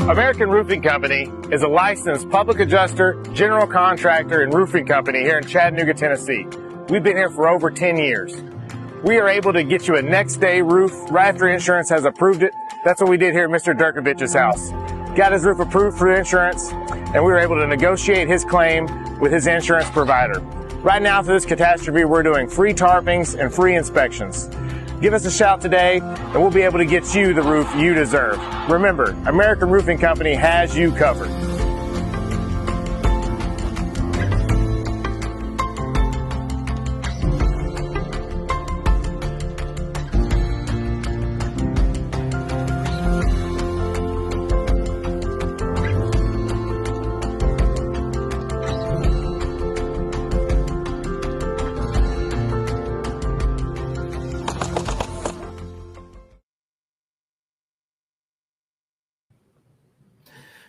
American Roofing Company is a licensed public adjuster, general contractor, and roofing company here in Chattanooga, Tennessee. We've been here for over 10 years. We are able to get you a next day roof right after insurance has approved it. That's what we did here at Mr. Durkovich's house. Got his roof approved through insurance, and we were able to negotiate his claim with his insurance provider. Right now, for this catastrophe, we're doing free tarpings and free inspections. Give us a shout today, and we'll be able to get you the roof you deserve. Remember, American Roofing Company has you covered.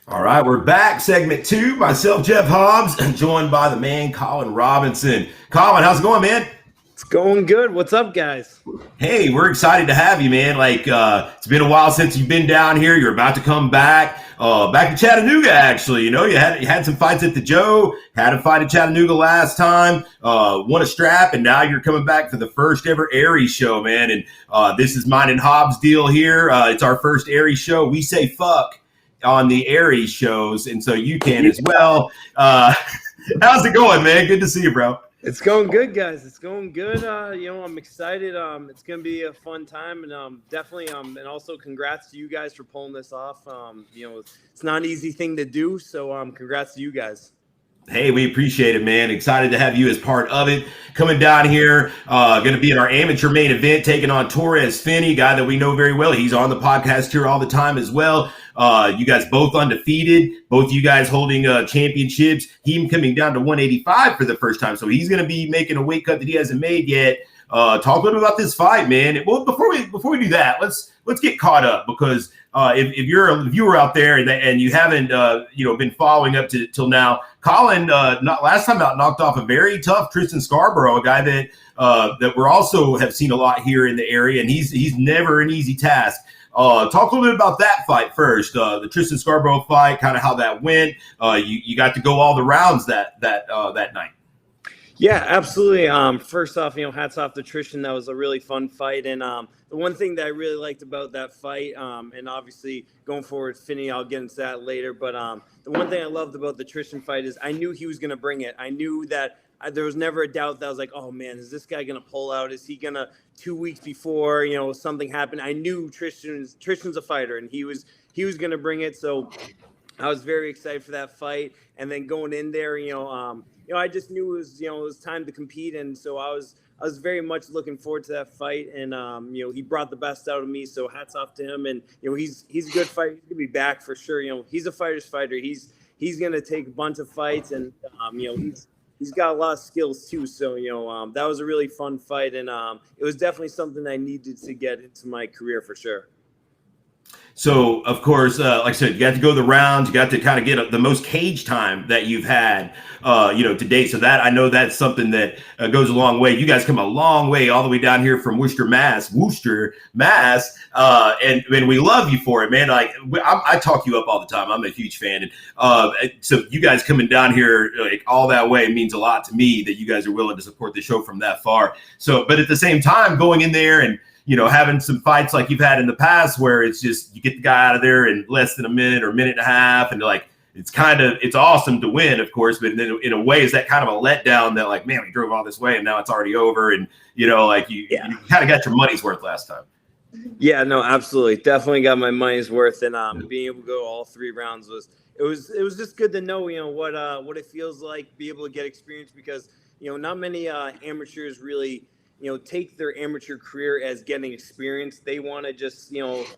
All right, we're back. Segment 2. Myself, Jeff Hobbs, joined by the man, Colin Robinson. Colin, how's it going, man? It's going good. What's up, guys? Hey, we're excited to have you, man. It's been a while since you've been down here. You're about to come back to Chattanooga, actually. You know, you had some fights at the Joe, had a fight at Chattanooga last time, won a strap, and now you're coming back for the first ever Aries show, man. And this is mine and Hobbs' deal here. It's our first Aries show. We say fuck on the Aries shows, and so you can as well. How's it going, man? Good to see you, bro. It's going good, guys. It's going good. I'm excited. It's going to be a fun time, and definitely, and also congrats to you guys for pulling this off. It's not an easy thing to do, so congrats to you guys. Hey, we appreciate it, man. Excited to have you as part of it. Coming down here, going to be in our amateur main event, taking on Torres Finney, guy that we know very well. He's on the podcast here all the time as well. You guys both undefeated, both you guys holding championships. Him coming down to 185 for the first time, so he's going to be making a weight cut that he hasn't made yet. Talk a little about this fight, man. Well, before we do that, let's get caught up, because if you're a viewer out there and you haven't been following up till now, Colin last time out knocked off a very tough Tristan Scarborough, a guy that we're also have seen a lot here in the area, and he's never an easy task. Talk a little bit about that fight first, the Tristan Scarborough fight, kind of how that went. You got to go all the rounds that night. Yeah, absolutely. First off, hats off to Tristan. That was a really fun fight. And the one thing that I really liked about that fight, and obviously going forward, Finney, I'll get into that later. But the one thing I loved about the Tristan fight is I knew he was going to bring it. I knew that there was never a doubt that I was like, oh, man, is this guy going to pull out? Is he going to 2 weeks before, something happened? I knew Tristan's a fighter, and he was going to bring it. So I was very excited for that fight. And then going in there, I just knew it was time to compete, and so I was very much looking forward to that fight. And he brought the best out of me, so hats off to him. And he's a good fighter. He's gonna be back for sure. He's a fighter's fighter. He's gonna take a bunch of fights, and he's got a lot of skills too. So that was a really fun fight, and it was definitely something I needed to get into my career for sure. So, of course, like I said, you got to go the rounds. You got to kind of get the most cage time that you've had, to date. So that I know that's something that goes a long way. You guys come a long way all the way down here from Worcester, Mass. And we love you for it, man. I talk you up all the time. I'm a huge fan. And so you guys coming down here all that way means a lot to me, that you guys are willing to support the show from that far. So, but at the same time, going in there and having some fights like you've had in the past where it's just you get the guy out of there in less than a minute or a minute and a half, and it's awesome to win, of course, but then in a way is that kind of a letdown that man, we drove all this way and now it's already over, and you kind of got your money's worth last time. Yeah, no, absolutely, definitely got my money's worth, and being able to go all 3 rounds was just good to know what it feels like, be able to get experience, because not many amateurs really take their amateur career as getting experience. They want to just,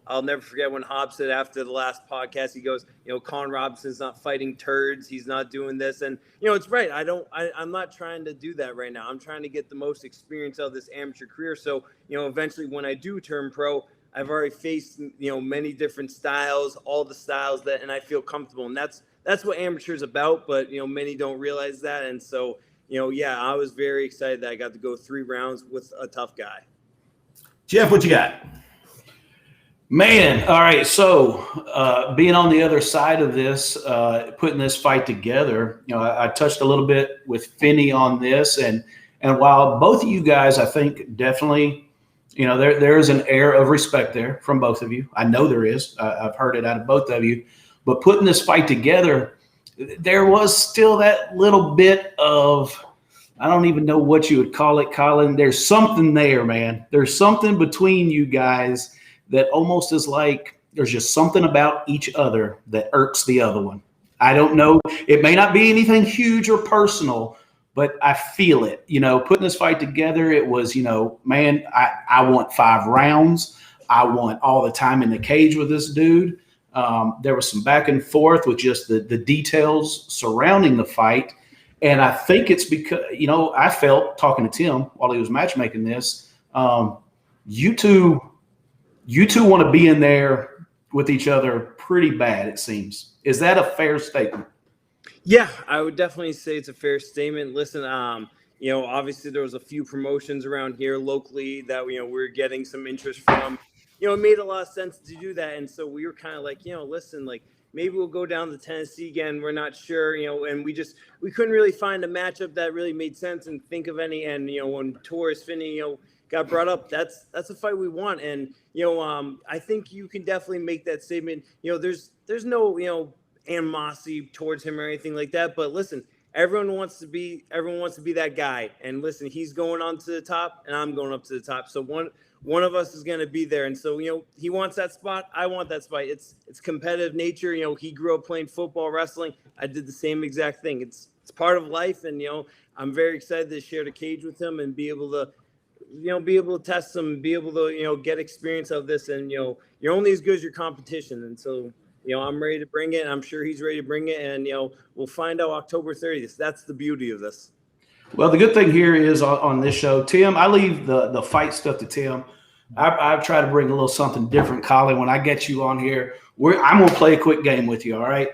I'll never forget when Hobbs said after the last podcast, he goes, Colin Robinson's not fighting turds. He's not doing this. And, it's right. I'm not trying to do that right now. I'm trying to get the most experience out of this amateur career. So, eventually when I do turn pro, I've already faced, many different styles, all the styles and I feel comfortable. And that's what amateur is about. But, many don't realize that. And so, I was very excited that I got to go 3 rounds with a tough guy. Jeff, what you got? Man, all right. So, being on the other side of this, putting this fight together, I touched a little bit with Finney on this, and while both of you guys, I think definitely, there is an air of respect there from both of you. I know there is. I've heard it out of both of you. But putting this fight together, there was still that little bit of, I don't even know what you would call it, Colin. There's something there, man. There's something between you guys that almost is like there's just something about each other that irks the other one. I don't know. It may not be anything huge or personal, but I feel it. Putting this fight together, it was, man, I want 5 rounds. I want all the time in the cage with this dude. There was some back and forth with just the details surrounding the fight. And I think it's because, I felt talking to Tim while he was matchmaking this, you two want to be in there with each other pretty bad, it seems. Is that a fair statement? Yeah, I would definitely say it's a fair statement. Listen, obviously there was a few promotions around here locally that, we're getting some interest from. It made a lot of sense to do that. And so we were kind of like, listen, like maybe we'll go down to Tennessee again. We're not sure, and we couldn't really find a matchup that really made sense and think of any. And, when Torres Finney, got brought up, that's a fight we want. And, I think you can definitely make that statement. There's no, animosity towards him or anything like that. But listen, everyone wants to be that guy. And listen, he's going on to the top and I'm going up to the top. So one of us is going to be there. And so, he wants that spot. I want that spot. It's competitive nature. He grew up playing football, wrestling. I did the same exact thing. It's part of life. And, I'm very excited to share the cage with him and be able to test them, be able to, get experience of this. And, you're only as good as your competition. And so, I'm ready to bring it. I'm sure he's ready to bring it. And, we'll find out October 30th. That's the beauty of this. Well, the good thing here is on this show, Tim, I leave the fight stuff to Tim. I try to bring a little something different, Colin. When I get you on here, I'm going to play a quick game with you, all right?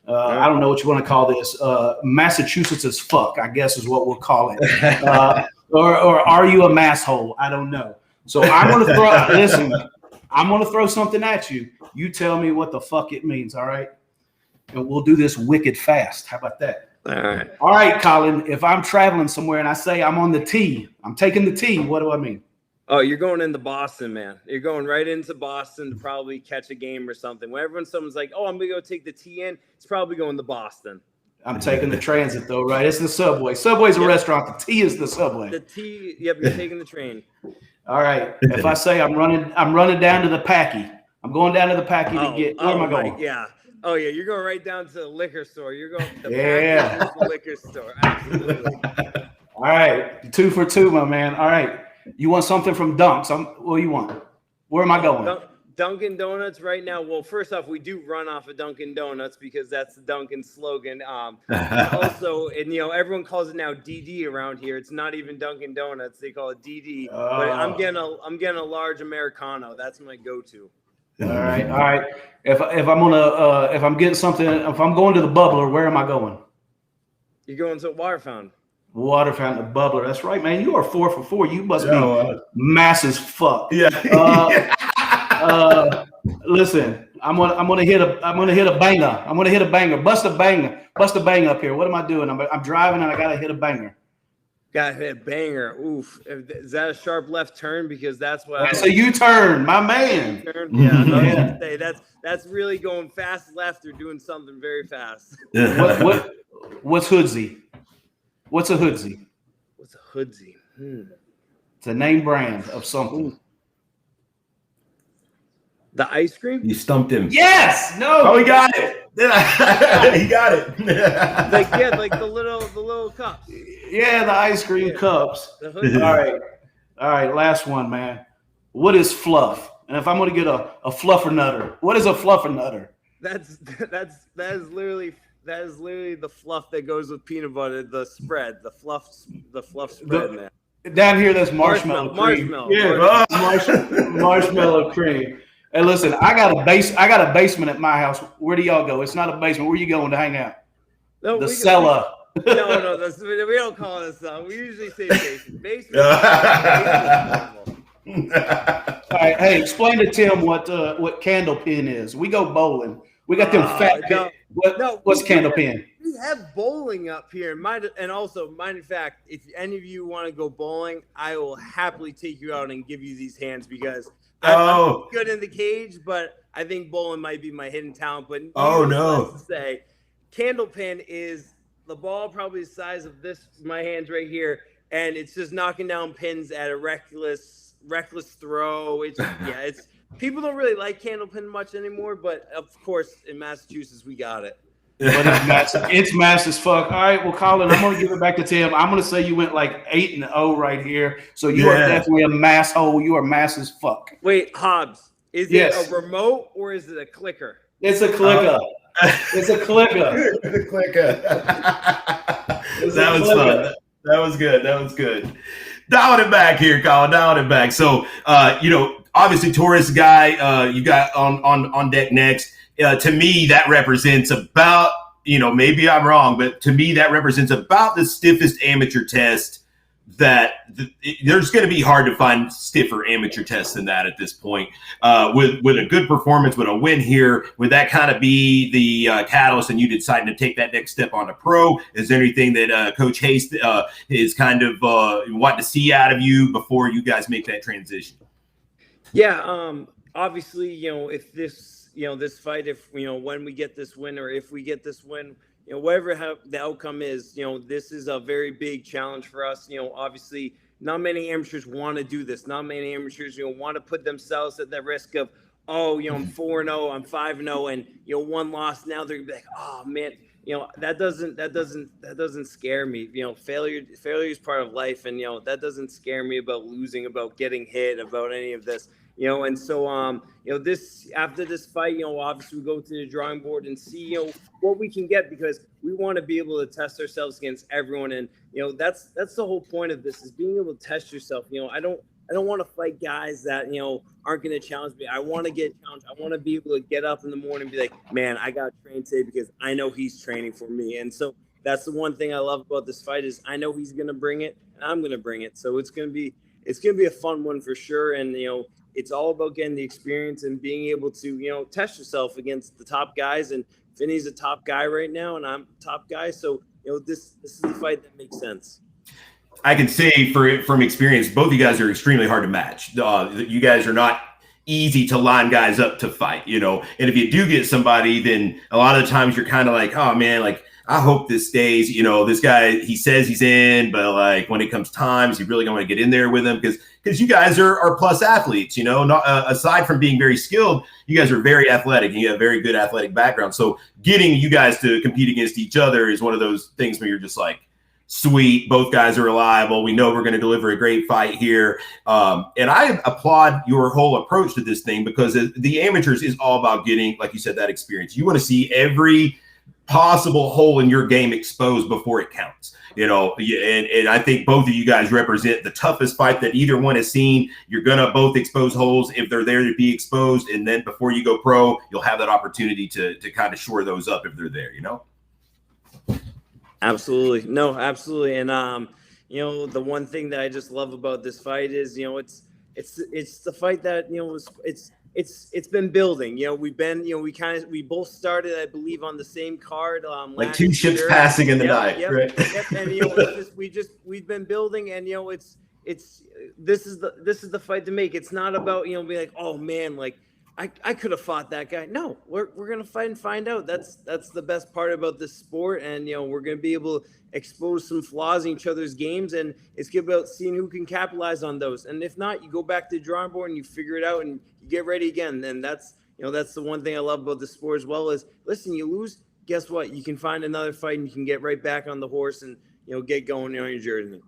I don't know what you want to call this. Massachusetts as fuck, I guess is what we'll call it. Or are you a masshole? I don't know. So I'm going to throw – listen, I'm going to throw something at you. You tell me what the fuck it means, all right? And we'll do this wicked fast. How about that? All right, Colin, if I'm traveling somewhere and I say I'm on the T, I'm taking the T, what do I mean? Oh, you're going into Boston, man. You're going right into Boston to probably catch a game or something. Whenever someone's like, oh, I'm going to go take the T in, it's probably going to Boston. I'm taking the transit, though, right? It's the subway. Subway's a restaurant. The T is the subway. The T, yep, you're taking the train. All right. If I say I'm running down to the Packy, I'm going down to the Packy to get – where am I going? Yeah. Oh, yeah, you're going right down to the liquor store. You're going to the liquor store. Absolutely. All right. 2 for 2, my man. All right. You want something from Dunks? What do you want? Where am I going? Dunkin' Donuts right now. Well, first off, we do run off of Dunkin' Donuts because that's the Dunkin' slogan. Also, and everyone calls it now DD around here. It's not even Dunkin' Donuts; they call it DD. But I'm getting a large Americano. That's my go-to. All right. If I'm getting something, if I'm going to the Bubbler, where am I going? You're going to Water Fountain. Water Fountain, the Bubbler. That's right, man. You are 4 for 4. You must be mass as fuck. Yeah. Listen, I'm gonna hit a banger. I'm gonna hit a banger. Bust a bang up here. What am I doing? I'm driving and I gotta hit a banger. Gotta hit a banger. Oof. Is that a sharp left turn? Because that's what that's a U-turn, my man. Yeah, that's really going fast left or doing something very fast. What's Hoodsy? What's a Hoodsy? What's a Hoodsy? It's a name brand of something. Ooh. The ice cream? You stumped him. Yes. No. Oh, he got it. He got it. like the little cups. Yeah, the ice cream cups. All right. Last one, man. What is fluff? And if I'm going to get a fluffer nutter, what is a fluffer nutter? That is literally the fluff that goes with peanut butter. The spread, the fluff spread, man. Down here, that's marshmallow cream. Marshmallow cream. Hey, listen, I got a basement at my house. Where do y'all go? It's not a basement. Where are you going to hang out? No, the cellar. No, we don't call it a cellar. We usually say basement. Basement. All right, Hey, explain to Tim what candle pin is. We go bowling. We got them fat pin. What's candle pin? We have bowling up here. And also, mind in fact, if any of you want to go bowling, I will happily take you out and give you these hands because I'm good in the cage, but I think bowling might be my hidden talent. But to say, candle pin is the ball probably the size of my hands right here, and it's just knocking down pins at a reckless throw. It's people don't really like candle pin much anymore, but of course in Massachusetts we got it. But it's mass as fuck. All right, well, Colin, I'm gonna give it back to Tim. I'm gonna say you went like 8-0 right here, so you are definitely a mass hole. You are mass as fuck. Wait, Hobbs, is it a remote or is it a clicker? It's a clicker. It's a clicker. It's a clicker. That was fun. That was good. That was good. Dialing it back here, Colin. Dialing it back. So, obviously, Taurus guy, you got on deck next. To me, that represents about, maybe I'm wrong, but to me, that represents about the stiffest amateur test that there's going to be hard to find stiffer amateur tests than that at this point. With a good performance, with a win here, would that kind of be the catalyst and you deciding to take that next step on the pro? Is there anything that Coach Hayes is kind of wanting to see out of you before you guys make that transition? Yeah, obviously, if this fight, when we get this win or if we get this win, whatever the outcome is, this is a very big challenge for us. Obviously, not many amateurs want to do this. Not many amateurs, want to put themselves at the risk of, I'm 4-0, I'm 5-0, and one loss. Now they're gonna be like, oh man, that doesn't scare me. Failure is part of life, and that doesn't scare me about losing, about getting hit, about any of this. And so, this after this fight, obviously we go to the drawing board and see, what we can get because we want to be able to test ourselves against everyone. And, that's the whole point of this is being able to test yourself. I don't want to fight guys that, aren't going to challenge me. I want to get challenged. I want to be able to get up in the morning and be like, man, I got to train today because I know he's training for me. And so that's the one thing I love about this fight is I know he's going to bring it and I'm going to bring it. So it's going to be a fun one for sure. And, it's all about getting the experience and being able to, test yourself against the top guys. And Finney's a top guy right now, and I'm a top guy. So, this is a fight that makes sense. I can say from experience, both of you guys are extremely hard to match. You guys are not easy to line guys up to fight, And if you do get somebody, then a lot of the times you're kind of like, oh man, like I hope this stays. This guy, he says he's in, but like when it comes time, is he really going to get in there with him? Because you guys are plus athletes, not, aside from being very skilled, you guys are very athletic and you have very good athletic background. So getting you guys to compete against each other is one of those things where you're just like, sweet, both guys are reliable. We know we're going to deliver a great fight here. And I applaud your whole approach to this thing because the amateurs is all about getting, like you said, that experience. You want to see every possible hole in your game exposed before it counts. And I think both of you guys represent the toughest fight that either one has seen. You're going to both expose holes if they're there to be exposed. And then before you go pro, you'll have that opportunity to kind of shore those up if they're there, Absolutely. No, absolutely. And, the one thing that I just love about this fight is, it's the fight that, it's been building. We both started, I believe, on the same card. Like two ships passing in the night. Yep, right? Yep. And we've been building, and this is the fight to make. It's not about being like, oh man, like I could have fought that guy. No, we're gonna fight and find out. That's the best part about this sport, and we're gonna be able to expose some flaws in each other's games, and it's about seeing who can capitalize on those. And if not, you go back to the drawing board and you figure it out and you get ready again. And that's the one thing I love about the sport as well is, listen, you lose, guess what? You can find another fight and you can get right back on the horse and get going on your journey.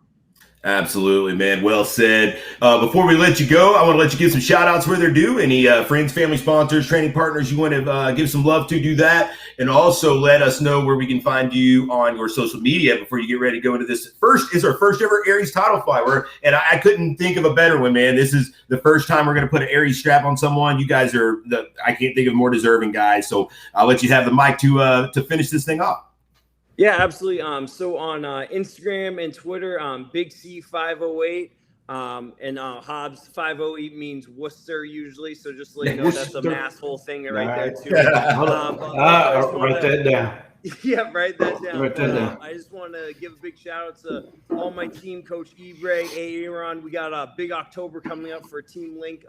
Absolutely, man. Well said. Before we let you go, I want to let you give some shout outs where they're due. Any friends, family, sponsors, training partners you want to give some love to, do that. And also let us know where we can find you on your social media before you get ready to go into this. First is our first ever Aries title fight. And I couldn't think of a better one, man. This is the first time we're going to put an Aries strap on someone. You guys are I can't think of more deserving guys. So I'll let you have the mic to finish this thing off. Yeah, absolutely. So on Instagram and Twitter, Big C508. And Hobbs 508 means Worcester usually, so just so you know, that's a mass whole thing right there too. Write that down. Yeah, write that down. Write that down. I just want to give a big shout out to all my team, Coach Ibre, Aaron. We got a big October coming up for Team Link.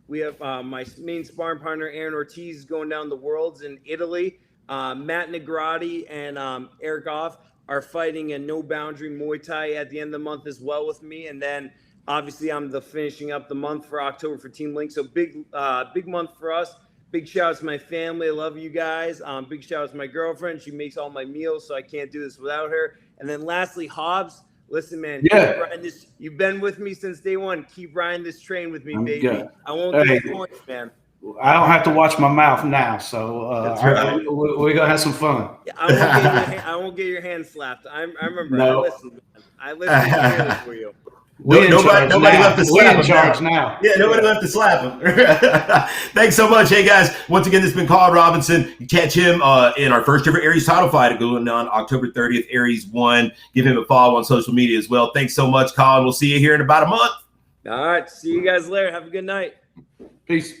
We have my main sparring partner, Aaron Ortiz, going down the Worlds in Italy. Matt Negrati and Eric Off are fighting a no boundary Muay Thai at the end of the month as well with me. And then obviously I'm finishing up the month for October for Team Link. So big month for us. Big shout out to my family. I love you guys. Big shout out to my girlfriend. She makes all my meals, so I can't do this without her. And then lastly, Hobbs, listen, man, you've been with me since day one. Keep riding this train with me, baby. Good. I won't disappoint, man. I don't have to watch my mouth now, so we're going to have some fun. Yeah, I won't get your hand slapped. I remember. No. I listened for you. Nobody left to slap him now. Yeah, nobody left to slap him. Thanks so much. Hey, guys. Once again, this has been Colin Robinson. You catch him in our first ever Aries title fight going on October 30th. Aries won. Give him a follow on social media as well. Thanks so much, Colin. We'll see you here in about a month. All right. See you guys later. Have a good night. Peace.